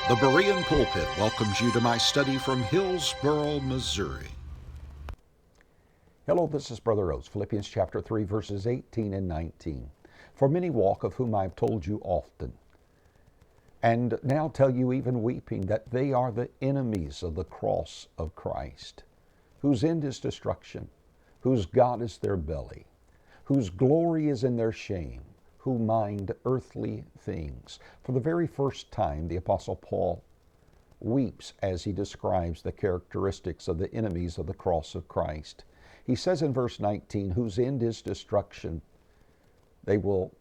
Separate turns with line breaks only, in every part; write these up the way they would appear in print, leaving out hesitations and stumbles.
The Berean pulpit welcomes you to my study from Hillsboro, Missouri.
Hello, this is Brother Oats, Philippians chapter 3, verses 18 and 19. For many walk, of whom I have told you often, and now tell you even weeping, that they are the enemies of the cross of Christ, whose end is destruction, whose God is their belly, whose glory is in their shame, who mind earthly things. For the very first time, the Apostle Paul weeps as he describes the characteristics of the enemies of the cross of Christ. He says in verse 19, whose end is destruction. They will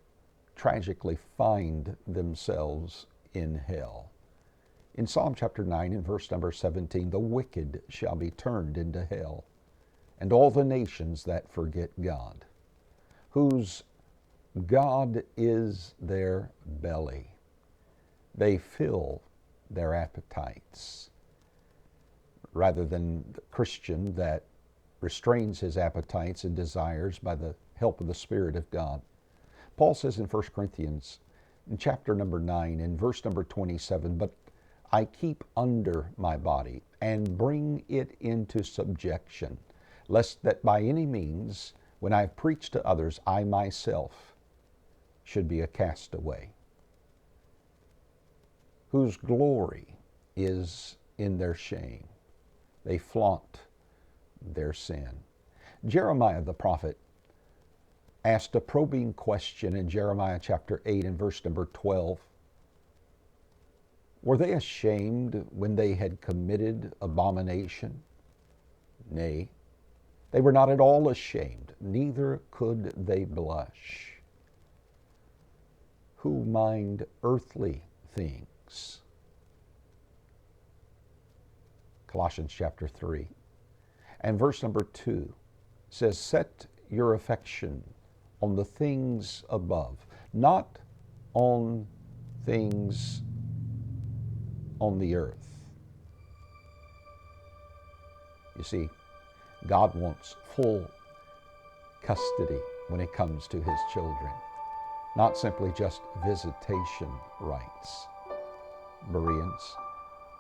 tragically find themselves in hell. In Psalm chapter 9, in verse number 17, the wicked shall be turned into hell, and all the nations that forget God, whose God is their belly. They fill their appetites. Rather than the Christian that restrains his appetites and desires by the help of the Spirit of God. Paul says in 1 Corinthians, in chapter number 9, in verse number 27, but I keep under my body and bring it into subjection, lest that by any means, when I have preached to others, I myself should be a castaway, whose glory is in their shame. They flaunt their sin. Jeremiah the prophet asked a probing question in Jeremiah chapter 8 and verse number 12. Were they ashamed when they had committed abomination? Nay, they were not at all ashamed, neither could they blush, who mind earthly things. Colossians chapter 3 and verse number 2 says, set your affection on the things above, not on things on the earth. You see, God wants full custody when it comes to his children, not simply just visitation rights. Bereans,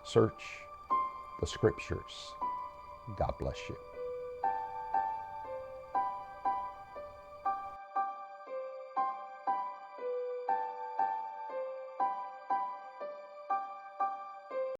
search the Scriptures. God bless you.